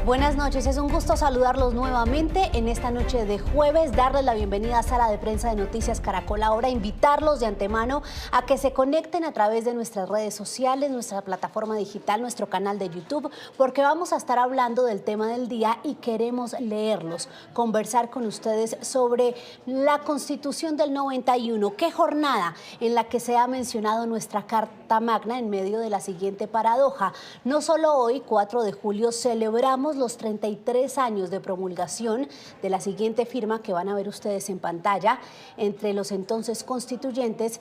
Buenas noches, es un gusto saludarlos nuevamente en esta noche de jueves, darles la bienvenida a Sala de Prensa de Noticias Caracol Ahora, invitarlos de antemano a que se conecten a través de nuestras redes sociales, nuestra plataforma digital, nuestro canal de YouTube, porque vamos a estar hablando del tema del día y queremos leerlos, conversar con ustedes sobre la Constitución del 91, qué jornada en la que se ha mencionado nuestra Carta Magna en medio de la siguiente paradoja. No solo hoy, 4 de julio, celebramos los 33 años de promulgación de la siguiente firma que van a ver ustedes en pantalla entre los entonces constituyentes,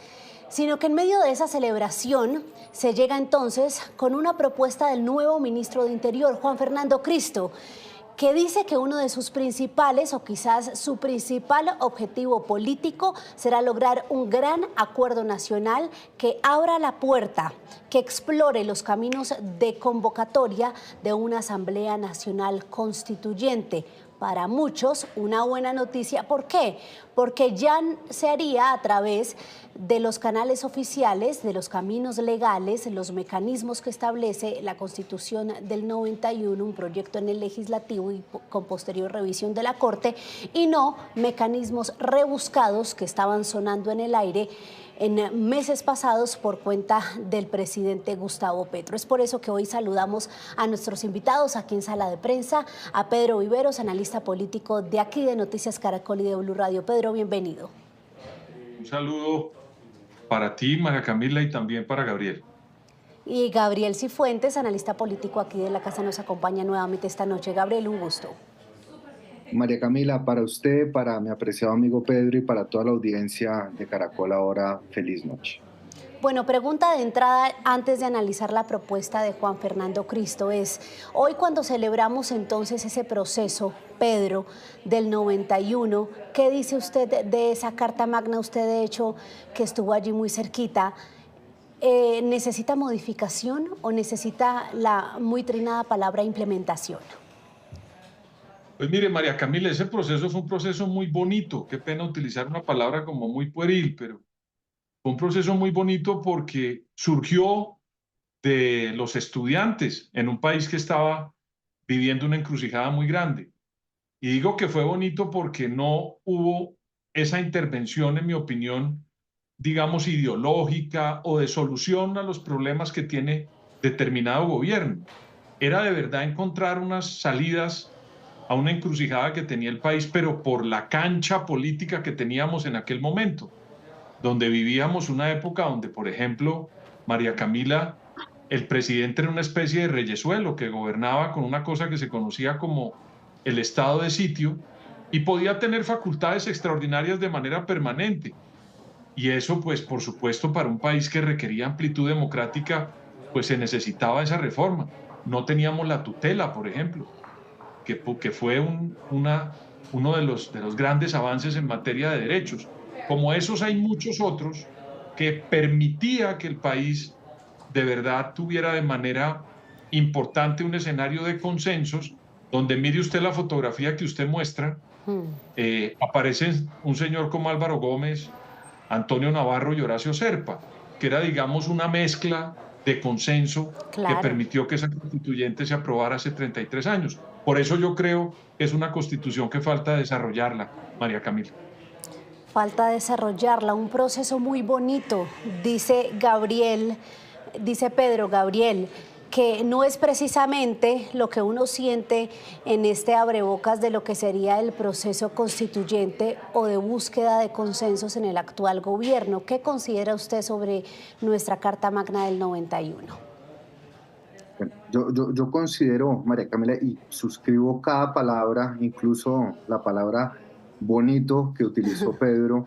sino que en medio de esa celebración se llega entonces con una propuesta del nuevo ministro de Interior, Juan Fernando Cristo, que dice que uno de sus principales o quizás su principal objetivo político será lograr un gran acuerdo nacional que abra la puerta, que explore los caminos de convocatoria de una Asamblea Nacional Constituyente. Para muchos, una buena noticia. ¿Por qué? Porque ya se haría a través de los canales oficiales, de los caminos legales, los mecanismos que establece la Constitución del 91, un proyecto en el legislativo y con posterior revisión de la Corte, y no mecanismos rebuscados que estaban sonando en el aire en meses pasados por cuenta del presidente Gustavo Petro. Es por eso que hoy saludamos a nuestros invitados aquí en Sala de Prensa, a Pedro Viveros, analista político de aquí de Noticias Caracol y de Blue Radio. Pedro, bienvenido. Un saludo para ti, María Camila, y también para Gabriel. Y Gabriel Cifuentes, analista político aquí de la casa, nos acompaña nuevamente esta noche. Gabriel, un gusto. María Camila, para usted, para mi apreciado amigo Pedro y para toda la audiencia de Caracol Ahora, feliz noche. Bueno, pregunta de entrada antes de analizar la propuesta de Juan Fernando Cristo es, hoy cuando celebramos entonces ese proceso, Pedro, del 91, ¿qué dice usted de esa Carta Magna? Usted de hecho que estuvo allí muy cerquita, ¿necesita modificación o necesita la muy trinada palabra implementación? Pues mire, María Camila, ese proceso fue un proceso muy bonito. Qué pena utilizar una palabra como muy pueril, pero fue un proceso muy bonito porque surgió de los estudiantes en un país que estaba viviendo una encrucijada muy grande. Y digo que fue bonito porque no hubo esa intervención, en mi opinión, digamos, ideológica o de solución a los problemas que tiene determinado gobierno. Era de verdad encontrar unas salidas a una encrucijada que tenía el país, pero por la cancha política que teníamos en aquel momento, donde vivíamos una época donde, por ejemplo, María Camila, el presidente era una especie de reyesuelo que gobernaba con una cosa que se conocía como el estado de sitio y podía tener facultades extraordinarias de manera permanente. Y eso, pues, por supuesto, para un país que requería amplitud democrática, pues se necesitaba esa reforma. No teníamos la tutela, por ejemplo, que fue uno de los grandes avances en materia de derechos. Como esos hay muchos otros que permitía que el país de verdad tuviera de manera importante un escenario de consensos, donde mire usted la fotografía que usted muestra, aparece un señor como Álvaro Gómez, Antonio Navarro y Horacio Serpa, que era, digamos, una mezcla de consenso que Claro. permitió que esa constituyente se aprobara hace 33 años. Por eso yo creo que es una constitución que falta desarrollarla, María Camila. Falta desarrollarla, un proceso muy bonito, dice Gabriel, dice Pedro Gabriel, que no es precisamente lo que uno siente en este abrebocas de lo que sería el proceso constituyente o de búsqueda de consensos en el actual gobierno. ¿Qué considera usted sobre nuestra Carta Magna del 91? Bueno, yo considero, María Camila, y suscribo cada palabra, incluso la palabra bonito que utilizó Pedro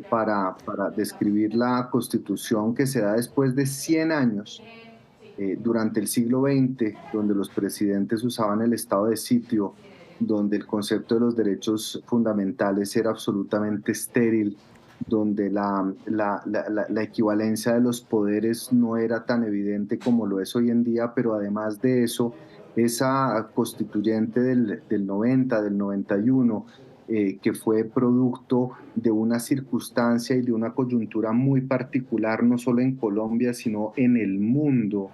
para describir la constitución que se da después de 100 años, durante el siglo XX, donde los presidentes usaban el estado de sitio, donde el concepto de los derechos fundamentales era absolutamente estéril, donde la equivalencia de los poderes no era tan evidente como lo es hoy en día, pero además de eso, esa constituyente del 90, del 91, que fue producto de una circunstancia y de una coyuntura muy particular, no solo en Colombia, sino en el mundo,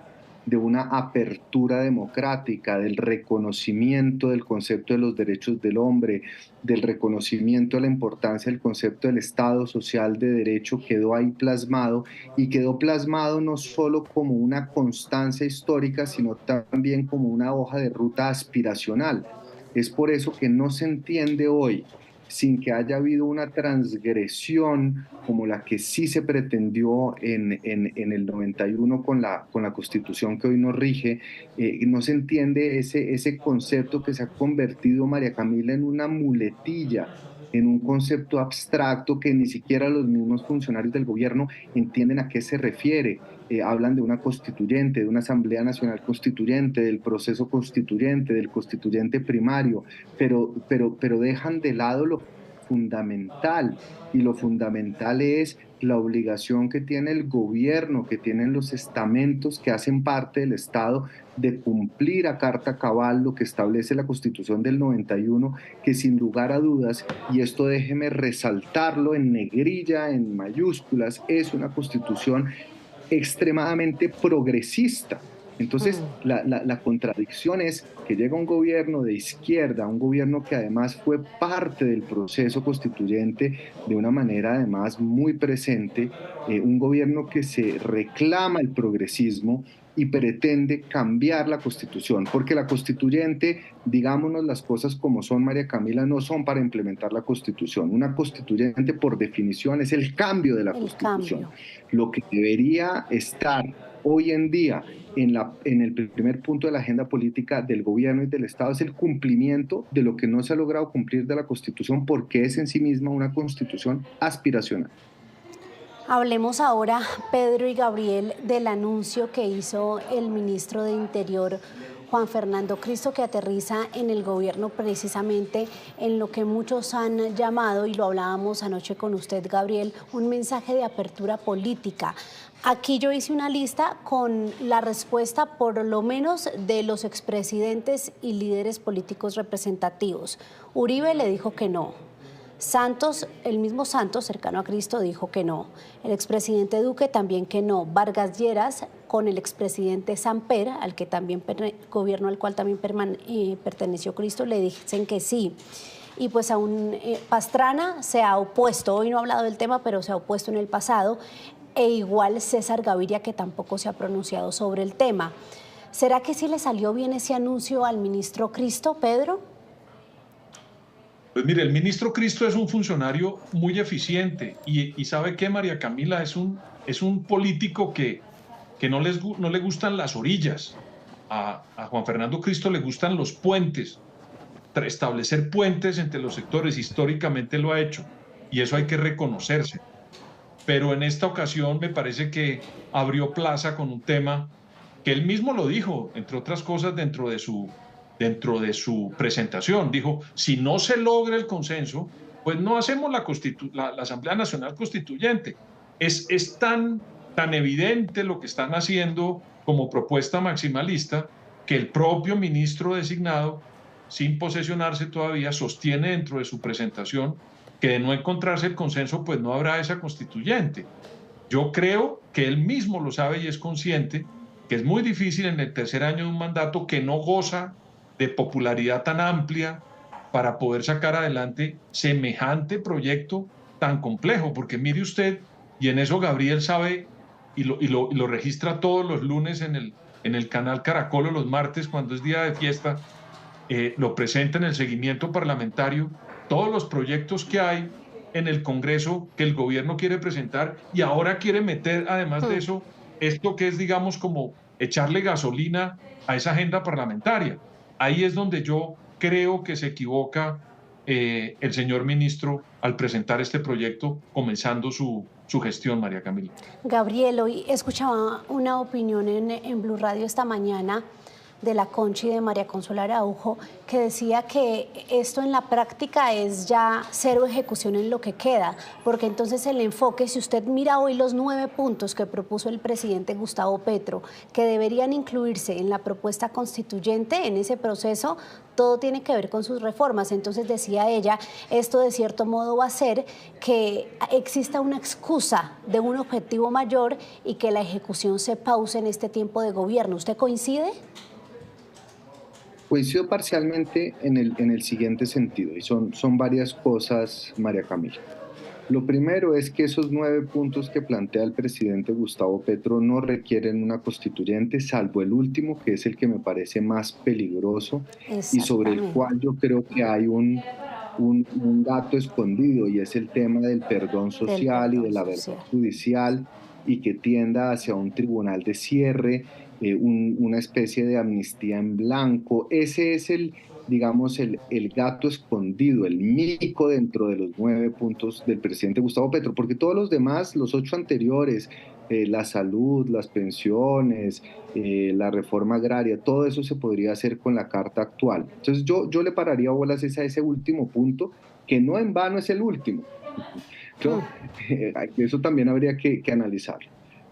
de una apertura democrática, del reconocimiento del concepto de los derechos del hombre, del reconocimiento de la importancia del concepto del Estado social de derecho, quedó ahí plasmado, y quedó plasmado no solo como una constancia histórica, sino también como una hoja de ruta aspiracional. Es por eso que no se entiende hoy, sin que haya habido una transgresión como la que sí se pretendió en el 91 con la Constitución que hoy nos rige, no se entiende ese concepto que se ha convertido, María Camila, en una muletilla, en un concepto abstracto que ni siquiera los mismos funcionarios del gobierno entienden a qué se refiere. Hablan de una constituyente, de una Asamblea Nacional Constituyente, del proceso constituyente, del constituyente primario, pero dejan de lado lo fundamental, y lo fundamental es la obligación que tiene el gobierno, que tienen los estamentos que hacen parte del Estado, de cumplir a carta cabal lo que establece la Constitución del 91, que sin lugar a dudas, y esto déjeme resaltarlo en negrilla, en mayúsculas, es una Constitución extremadamente progresista. Entonces, la contradicción es que llega un gobierno de izquierda, un gobierno que además fue parte del proceso constituyente de una manera además muy presente, un gobierno que se reclama el progresismo y pretende cambiar la Constitución, porque la constituyente, digámonos las cosas como son, María Camila, no son para implementar la Constitución. Una constituyente, por definición, es el cambio de la Constitución. Lo que debería estar hoy en día en el primer punto de la agenda política del gobierno y del Estado es el cumplimiento de lo que no se ha logrado cumplir de la Constitución, porque es en sí misma una Constitución aspiracional. Hablemos ahora, Pedro y Gabriel, del anuncio que hizo el ministro de Interior, Juan Fernando Cristo, que aterriza en el gobierno precisamente en lo que muchos han llamado, y lo hablábamos anoche con usted, Gabriel, un mensaje de apertura política. Aquí yo hice una lista con la respuesta, por lo menos, de los expresidentes y líderes políticos representativos. Uribe le dijo que no. Santos, el mismo Santos, cercano a Cristo, dijo que no. El expresidente Duque también que no. Vargas Lleras con el expresidente Samper, al que también gobierno al cual también perteneció Cristo, le dicen que sí. Y pues aún Pastrana se ha opuesto, hoy no ha hablado del tema, pero se ha opuesto en el pasado, e igual César Gaviria, que tampoco se ha pronunciado sobre el tema. ¿Será que sí le salió bien ese anuncio al ministro Cristo, Pedro? Pues mire, el ministro Cristo es un funcionario muy eficiente y ¿sabe qué, María Camila? Es un político que no le gustan las orillas. A Juan Fernando Cristo le gustan los puentes, establecer puentes entre los sectores. Históricamente lo ha hecho y eso hay que reconocerse. Pero en esta ocasión me parece que abrió plaza con un tema que él mismo lo dijo, entre otras cosas, dentro de su presentación. Dijo, si no se logra el consenso, pues no hacemos la Asamblea Nacional Constituyente. Es tan evidente lo que están haciendo como propuesta maximalista que el propio ministro designado, sin posesionarse todavía, sostiene dentro de su presentación que de no encontrarse el consenso, pues no habrá esa constituyente. Yo creo que él mismo lo sabe y es consciente que es muy difícil en el tercer año de un mandato que no goza de popularidad tan amplia para poder sacar adelante semejante proyecto tan complejo, porque mire usted, y en eso Gabriel sabe y lo registra todos los lunes en el canal Caracol, o los martes cuando es día de fiesta, lo presenta en el seguimiento parlamentario, todos los proyectos que hay en el Congreso que el gobierno quiere presentar, y ahora quiere meter, además de eso, esto que es, digamos, como echarle gasolina a esa agenda parlamentaria. Ahí es donde yo creo que se equivoca el señor ministro al presentar este proyecto, comenzando su gestión, María Camila. Gabriel, hoy escuchaba una opinión en Blue Radio esta mañana de la Conchi de María Consuelo Araujo, que decía que esto en la práctica es ya cero ejecución en lo que queda, porque entonces el enfoque, si usted mira hoy los 9 puntos que propuso el presidente Gustavo Petro, que deberían incluirse en la propuesta constituyente, en ese proceso, todo tiene que ver con sus reformas. Entonces, decía ella, esto de cierto modo va a hacer que exista una excusa de un objetivo mayor y que la ejecución se pause en este tiempo de gobierno. ¿Usted coincide? Coincido parcialmente en el siguiente sentido, y son varias cosas, María Camila. Lo primero es que esos 9 puntos que plantea el presidente Gustavo Petro no requieren una constituyente, salvo el último, que es el que me parece más peligroso y sobre el cual yo creo que hay un gato escondido, y es el tema del perdón social y de la verdad judicial, y que tienda hacia un tribunal de cierre, una especie de amnistía en blanco. Ese es digamos, el gato escondido, el mico dentro de los 9 puntos del presidente Gustavo Petro, porque todos los demás, los 8 anteriores, la salud, las pensiones, la reforma agraria, todo eso se podría hacer con la carta actual. Entonces yo le pararía bolas a ese último punto, que no en vano es el último. ¿No? Eso también habría que analizarlo.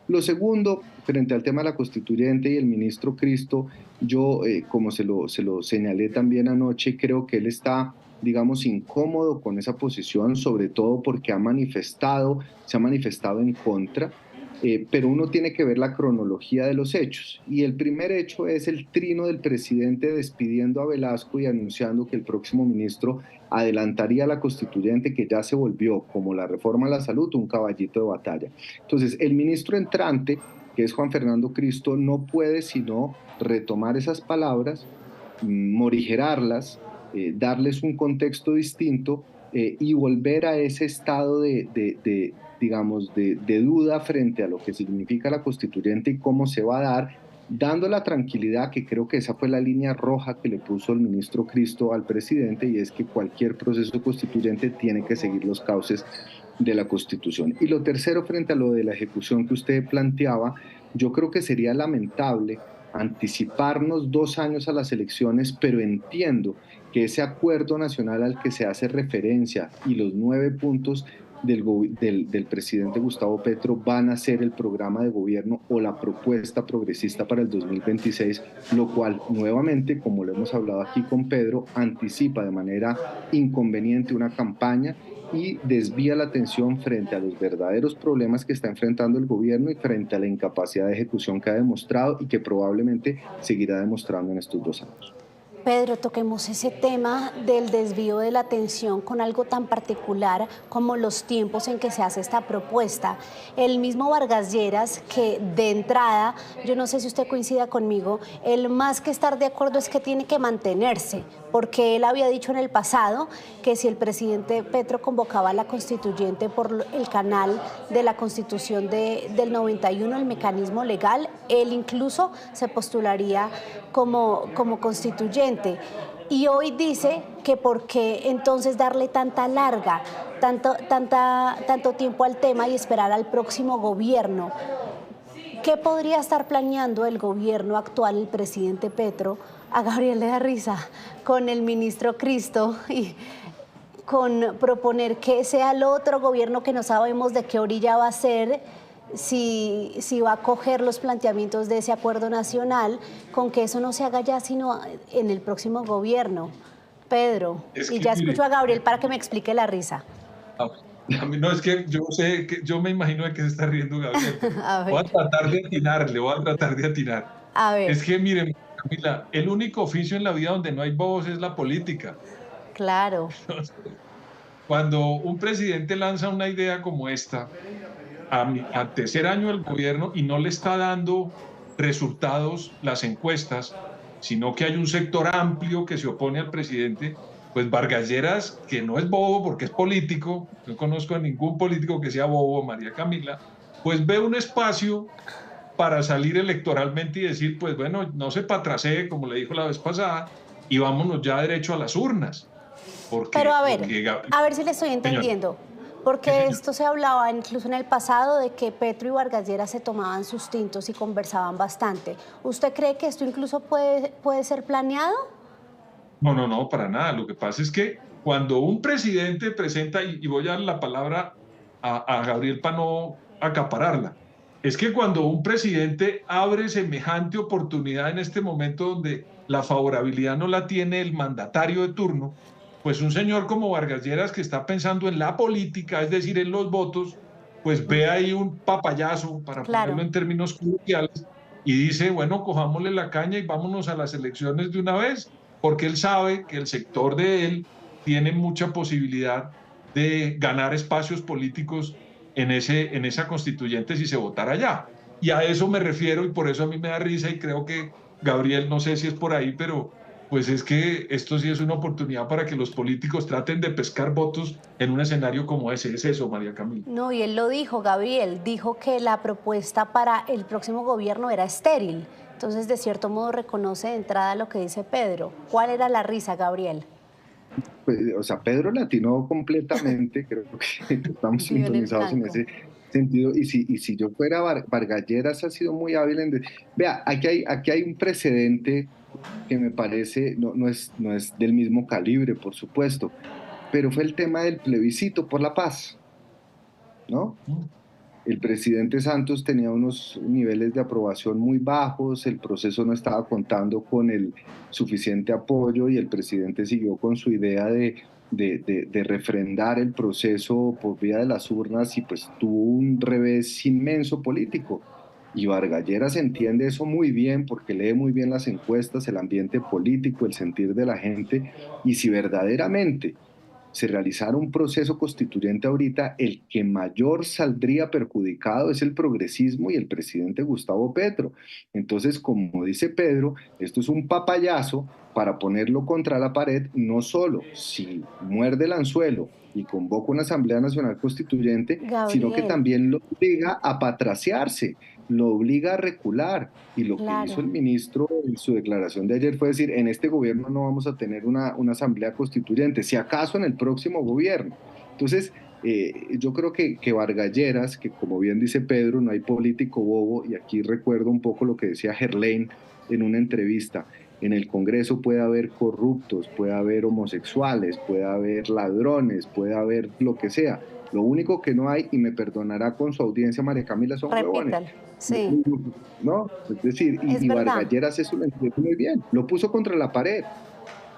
Lo segundo, frente al tema de la constituyente y el ministro Cristo, yo, como se lo señalé también anoche, creo que él está, digamos, incómodo con esa posición, sobre todo porque se ha manifestado en contra, pero uno tiene que ver la cronología de los hechos. Y el primer hecho es el trino del presidente despidiendo a Velasco y anunciando que el próximo ministro adelantaría la constituyente, que ya se volvió, como la reforma a la salud, un caballito de batalla. Entonces, el ministro entrante, que es Juan Fernando Cristo, no puede sino retomar esas palabras, morigerarlas, darles un contexto distinto, y volver a ese estado digamos, de duda frente a lo que significa la constituyente y cómo se va a dar, dando la tranquilidad, que creo que esa fue la línea roja que le puso el ministro Cristo al presidente, y es que cualquier proceso constituyente tiene que seguir los cauces de la Constitución. Y lo tercero, frente a lo de la ejecución que usted planteaba, yo creo que sería lamentable anticiparnos 2 años a las elecciones, pero entiendo que ese acuerdo nacional al que se hace referencia y los 9 puntos del presidente Gustavo Petro van a ser el programa de gobierno o la propuesta progresista para el 2026, lo cual nuevamente, como lo hemos hablado aquí con Pedro, anticipa de manera inconveniente una campaña y desvía la atención frente a los verdaderos problemas que está enfrentando el gobierno y frente a la incapacidad de ejecución que ha demostrado y que probablemente seguirá demostrando en estos 2 años. Pedro, toquemos ese tema del desvío de la atención con algo tan particular como los tiempos en que se hace esta propuesta. El mismo Vargas Lleras, que de entrada, yo no sé si usted coincida conmigo, el más que estar de acuerdo es que tiene que mantenerse, porque él había dicho en el pasado que si el presidente Petro convocaba a la constituyente por el canal de la Constitución del 91, el mecanismo legal, él incluso se postularía como constituyente. Y hoy dice que por qué entonces darle tanta larga, tanto tiempo al tema y esperar al próximo gobierno. ¿Qué podría estar planeando el gobierno actual, el presidente Petro? A Gabriel le da risa con el ministro Cristo y con proponer que sea el otro gobierno que no sabemos de qué orilla va a ser, si va a acoger los planteamientos de ese acuerdo nacional, con que eso no se haga ya sino en el próximo gobierno. Pedro, y ya escucho a Gabriel para que me explique la risa. No, es que yo sé, yo me imagino de qué se está riendo Gabriel. Voy a tratar de atinar. A ver. Es que miren, Camila, el único oficio en la vida donde no hay bobos es la política. Claro. Cuando un presidente lanza una idea como esta, a tercer año del gobierno, y no le está dando resultados las encuestas, sino que hay un sector amplio que se opone al presidente, pues Vargas Lleras, que no es bobo porque es político, no conozco a ningún político que sea bobo, María Camila, pues ve un espacio para salir electoralmente y decir, pues bueno, no se patrasee, como le dijo la vez pasada, y vámonos ya derecho a las urnas. Pero a ver si le estoy entendiendo. Porque Sí, señor. esto se hablaba incluso en el pasado de que Petro y Vargas Lleras se tomaban sus tintos y conversaban bastante. ¿Usted cree que esto incluso puede ser planeado? No, no, no, para nada. Lo que pasa es que cuando un presidente presenta, y voy a dar la palabra a Gabriel para no acapararla, es que cuando un presidente abre semejante oportunidad en este momento donde la favorabilidad no la tiene el mandatario de turno, pues un señor como Vargas Lleras que está pensando en la política, es decir, en los votos, pues ve ahí un papayazo, para ponerlo Claro. en términos coloquiales, y dice, bueno, cojámosle la caña y vámonos a las elecciones de una vez porque él sabe que el sector de él tiene mucha posibilidad de ganar espacios políticos en esa constituyente si se votara allá. Y a eso me refiero y por eso a mí me da risa y creo que Gabriel, no sé si es por ahí, pero pues es que esto sí es una oportunidad para que los políticos traten de pescar votos en un escenario como ese. Es eso, María Camila. No, y él lo dijo, Gabriel, dijo que la propuesta para el próximo gobierno era estéril. Entonces, de cierto modo, reconoce de entrada lo que dice Pedro. ¿Cuál era la risa, Gabriel? Pues, o sea, Pedro latinó completamente, creo que estamos Dio en el sintonizados en blanco. ese sentido, y si yo fuera Vargas Lleras ha sido muy hábil en... Vea, aquí hay un precedente que me parece, no es del mismo calibre, por supuesto, pero fue el tema del plebiscito por la paz, ¿no? El presidente Santos tenía unos niveles de aprobación muy bajos, el proceso no estaba contando con el suficiente apoyo y el presidente siguió con su idea de refrendar el proceso por vía de las urnas y pues tuvo un revés inmenso político. Y Vargas Lleras entiende eso muy bien porque lee muy bien las encuestas, el ambiente político, el sentir de la gente y si verdaderamente se realizara un proceso constituyente ahorita, el que mayor saldría perjudicado es el progresismo y el presidente Gustavo Petro. Entonces, como dice Pedro, esto es un papayazo para ponerlo contra la pared, no solo si muerde el anzuelo y convoca una Asamblea Nacional Constituyente, sino que Gabriel, también lo obliga a patraciarse, lo obliga a recular. Y lo que hizo el claro. ministro en su declaración de ayer fue decir, en este gobierno no vamos a tener una asamblea constituyente, si acaso en el próximo gobierno. Entonces, yo creo que Vargas Lleras, que como bien dice Pedro, no hay político bobo, y aquí recuerdo un poco lo que decía Gerlain en una entrevista, en el Congreso puede haber corruptos, puede haber homosexuales, puede haber ladrones, puede haber lo que sea. Lo único que no hay, y me perdonará con su audiencia María Camila, son huevones. Repítalo. Sí, ¿No? Es decir, es y verdad. Vargas Lleras eso lo entiende muy bien, lo puso contra la pared.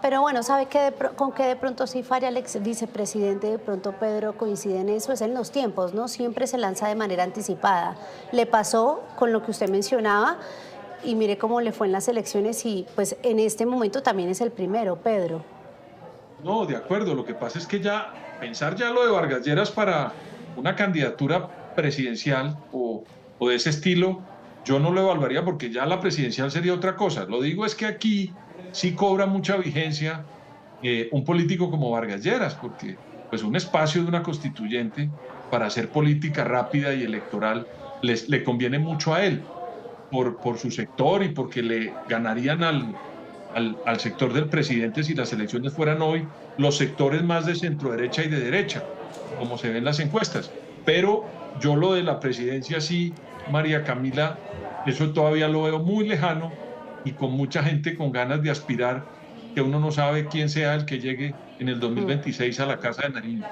Pero bueno, ¿sabe qué con qué de pronto sí falla el ex vicepresidente? De pronto Pedro coincide en eso, es en los tiempos, ¿no? Siempre se lanza de manera anticipada. Le pasó con lo que usted mencionaba y mire cómo le fue en las elecciones y pues en este momento también es el primero, Pedro. No, de acuerdo. Lo que pasa es que ya pensar ya lo de Vargas Lleras para una candidatura presidencial o de ese estilo, yo no lo evaluaría porque ya la presidencial sería otra cosa. Lo digo es que aquí sí cobra mucha vigencia un político como Vargas Lleras, porque pues un espacio de una constituyente para hacer política rápida y electoral le conviene mucho a él por su sector y porque le ganarían al sector del presidente si las elecciones fueran hoy, los sectores más de centro derecha y de derecha, como se ven las encuestas. Pero yo lo de la presidencia sí, María Camila, eso todavía lo veo muy lejano y con mucha gente con ganas de aspirar, que uno no sabe quién sea el que llegue en el Mm. 2026 a la Casa de Nariño.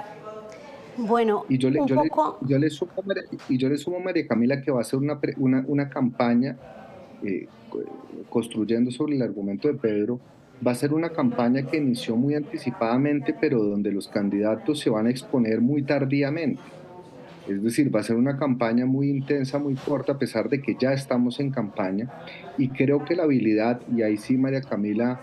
Bueno, Y un poco, yo le sumo a María Camila que va a ser una campaña eh, construyendo sobre el argumento de Pedro, va a ser una campaña que inició muy anticipadamente, pero donde los candidatos se van a exponer muy tardíamente. Es decir, va a ser una campaña muy intensa, muy corta, a pesar de que ya estamos en campaña. Y creo que la habilidad, y ahí sí María Camila,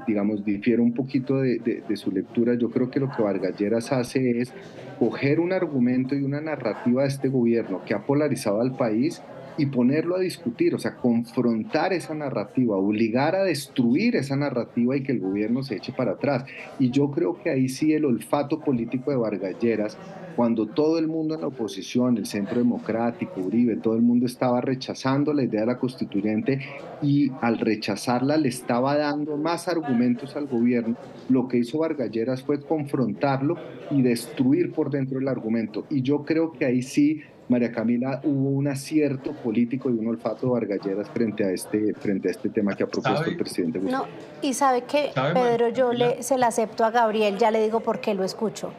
digamos, difiere un poquito de su lectura, yo creo que lo que Vargas Lleras hace es coger un argumento y una narrativa de este gobierno que ha polarizado al país y ponerlo a discutir, o sea, confrontar esa narrativa, obligar a destruir esa narrativa y que el gobierno se eche para atrás. Y yo creo que ahí sí el olfato político de Vargas Lleras, cuando todo el mundo en la oposición, el Centro Democrático, Uribe, todo el mundo estaba rechazando la idea de la constituyente y al rechazarla le estaba dando más argumentos al gobierno, lo que hizo Vargas Lleras fue confrontarlo y destruir por dentro el argumento. Y yo creo que ahí sí, María Camila, hubo un acierto político y un olfato de Vargas Lleras frente a este tema que ha propuesto el presidente Gustavo. No, y sabe que, Pedro, yo se la acepto a Gabriel, ya le digo por qué lo escucho.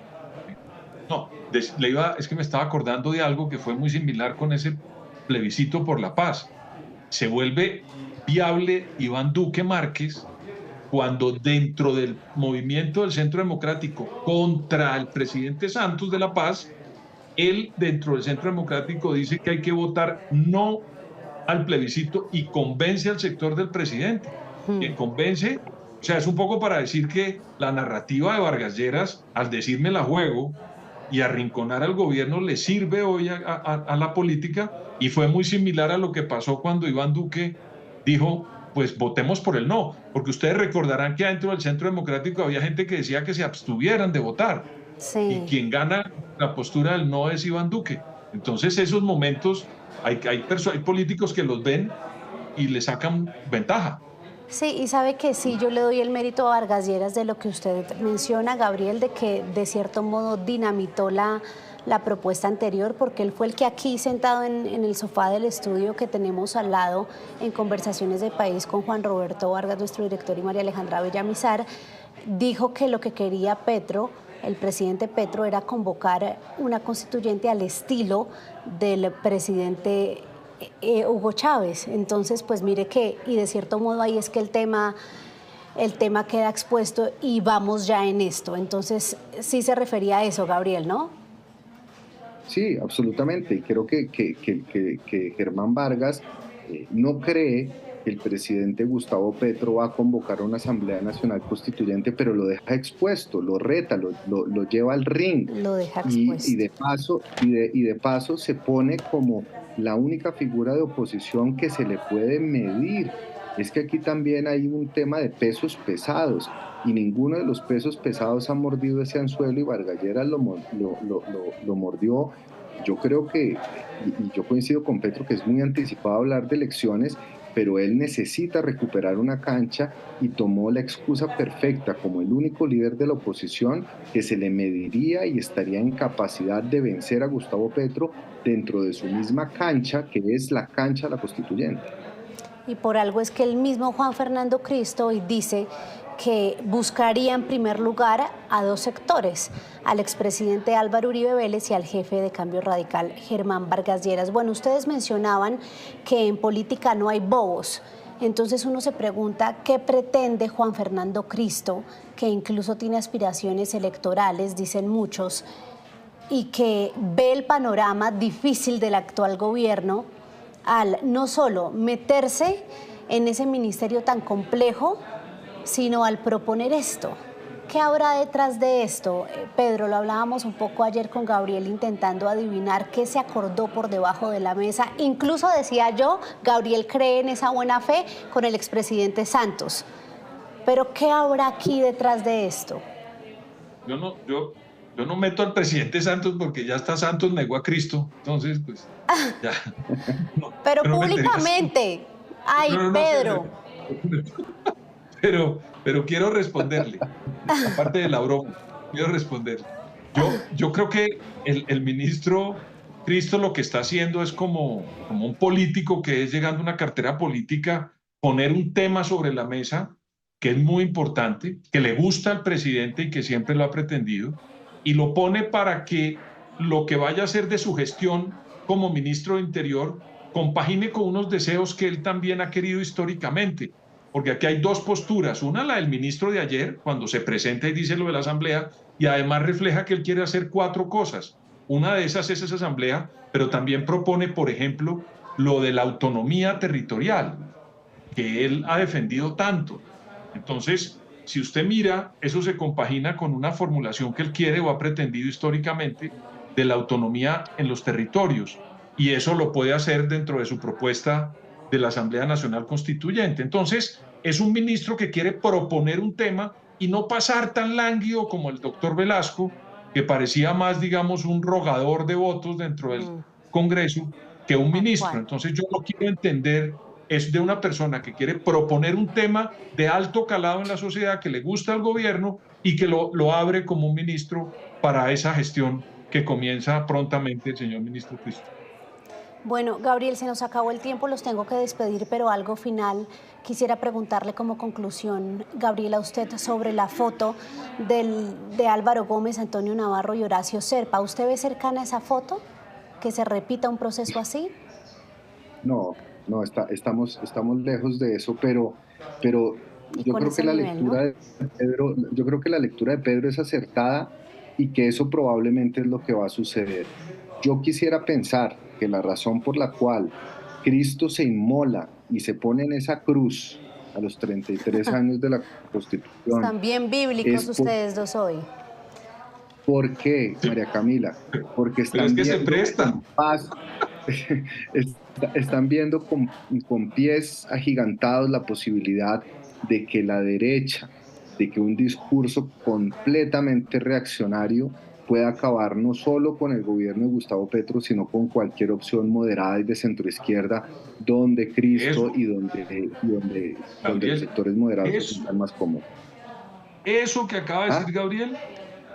No, es que me estaba acordando de algo que fue muy similar con ese plebiscito por la paz. Se vuelve viable Iván Duque Márquez cuando dentro del movimiento del Centro Democrático contra el presidente Santos de la Paz, él dentro del Centro Democrático dice que hay que votar no al plebiscito y convence al sector del presidente. Que convence, o sea, es un poco para decir que la narrativa de Vargas Lleras, al decirme la juego y arrinconar al gobierno, le sirve hoy a la política, y fue muy similar a lo que pasó cuando Iván Duque dijo, pues votemos por el no, porque ustedes recordarán que adentro del Centro Democrático había gente que decía que se abstuvieran de votar, y quien gana la postura del no es Iván Duque. Entonces esos momentos hay políticos que los ven y le sacan ventaja. Sí, y sabe que sí, yo le doy el mérito a Vargas Lleras de lo que usted menciona, Gabriel, de que de cierto modo dinamitó la propuesta anterior, porque él fue el que aquí, sentado en el sofá del estudio que tenemos al lado en Conversaciones de País con Juan Roberto Vargas, nuestro director, y María Alejandra Villamizar, dijo que lo que quería Petro, el presidente Petro, era convocar una constituyente al estilo del presidente Hugo Chávez. Entonces, pues mire que, y de cierto modo ahí es que el tema queda expuesto y vamos ya en esto. Entonces, sí se refería a eso, Gabriel, ¿no? Sí, absolutamente. Y creo que Germán Vargas no cree que el presidente Gustavo Petro va a convocar una Asamblea Nacional Constituyente, pero lo deja expuesto, lo reta, lo lleva al ring. Lo deja expuesto. Y de paso se pone como la única figura de oposición que se le puede medir. Es que aquí también hay un tema de pesos pesados, y ninguno de los pesos pesados ha mordido ese anzuelo, y Vargas Lleras lo mordió. Yo creo que, y yo coincido con Petro, que es muy anticipado hablar de elecciones, pero él necesita recuperar una cancha y tomó la excusa perfecta como el único líder de la oposición que se le mediría y estaría en capacidad de vencer a Gustavo Petro dentro de su misma cancha, que es la cancha de la constituyente. Y por algo es que el mismo Juan Fernando Cristo hoy dice que buscaría en primer lugar a dos sectores, al expresidente Álvaro Uribe Vélez y al jefe de Cambio Radical, Germán Vargas Lleras. Bueno, ustedes mencionaban que en política no hay bobos. Entonces uno se pregunta qué pretende Juan Fernando Cristo, que incluso tiene aspiraciones electorales, dicen muchos, y que ve el panorama difícil del actual gobierno al no solo meterse en ese ministerio tan complejo, sino al proponer esto. ¿Qué habrá detrás de esto? Pedro, lo hablábamos un poco ayer con Gabriel intentando adivinar qué se acordó por debajo de la mesa. Incluso decía yo, Gabriel cree en esa buena fe con el expresidente Santos. Pero ¿qué habrá aquí detrás de esto? Yo no meto al presidente Santos porque ya está Santos, negó a Cristo. Entonces, pues, ya. No, pero públicamente. Ay, no, Pedro. Pero quiero responderle, aparte de la broma, quiero responderle. Yo creo que el ministro Cristo lo que está haciendo es como un político que es, llegando a una cartera política, poner un tema sobre la mesa que es muy importante, que le gusta al presidente y que siempre lo ha pretendido, y lo pone para que lo que vaya a hacer de su gestión como ministro de Interior compagine con unos deseos que él también ha querido históricamente. Porque aquí hay dos posturas, una la del ministro de ayer, cuando se presenta y dice lo de la asamblea, y además refleja que él quiere hacer 4 cosas. Una de esas es esa asamblea, pero también propone, por ejemplo, lo de la autonomía territorial, que él ha defendido tanto. Entonces, si usted mira, eso se compagina con una formulación que él quiere o ha pretendido históricamente de la autonomía en los territorios. y eso lo puede hacer dentro de su propuesta de la Asamblea Nacional Constituyente. Entonces, es un ministro que quiere proponer un tema y no pasar tan lánguido como el doctor Velasco, que parecía más, digamos, un rogador de votos dentro del Congreso que un ministro. Entonces, yo lo quiero entender es de una persona que quiere proponer un tema de alto calado en la sociedad, que le gusta al gobierno y que lo abre como un ministro para esa gestión que comienza prontamente el señor ministro Cristo. Bueno, Gabriel, se nos acabó el tiempo, los tengo que despedir, pero algo final. Quisiera preguntarle como conclusión, Gabriel, a usted sobre la foto de Álvaro Gómez, Antonio Navarro y Horacio Serpa. ¿Usted ve cercana esa foto? ¿Que se repita un proceso así? No, estamos lejos de eso, pero yo creo que la lectura de Pedro, yo creo que la lectura de Pedro es acertada y que eso probablemente es lo que va a suceder. Yo quisiera pensar que la razón por la cual Cristo se inmola y se pone en esa cruz a los 33 años de la Constitución. Están bien bíblicos ustedes dos hoy. ¿Por qué, María Camila? Porque están viendo con paz, están viendo con pies agigantados la posibilidad de que la derecha, de que un discurso completamente reaccionario pueda acabar no solo con el gobierno de Gustavo Petro, sino con cualquier opción moderada y de centroizquierda, donde Cristo y donde los sectores moderados están más cómodos. Eso que acaba de decir Gabriel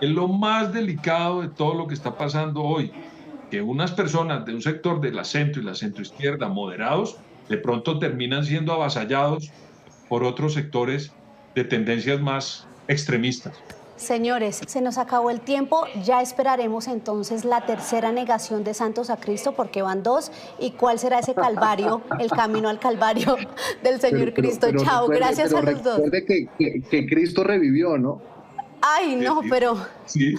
es lo más delicado de todo lo que está pasando hoy, que unas personas de un sector de la centro y la centroizquierda moderados de pronto terminan siendo avasallados por otros sectores de tendencias más extremistas. Señores, se nos acabó el tiempo, ya esperaremos entonces la tercera negación de Santos a Cristo, porque van dos, y cuál será ese calvario, el camino al calvario del Señor Cristo. Chao, gracias a los dos. Recuerde que Cristo revivió, ¿no? Ay, no, pero sí,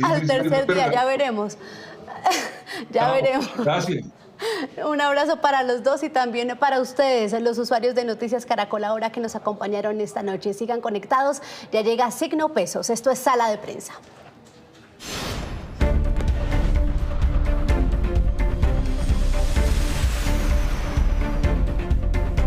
al tercer día ya veremos. Ya veremos. Gracias. Un abrazo para los dos y también para ustedes, los usuarios de Noticias Caracol Ahora que nos acompañaron esta noche. Sigan conectados, ya llega Signo Pesos. Esto es Sala de Prensa.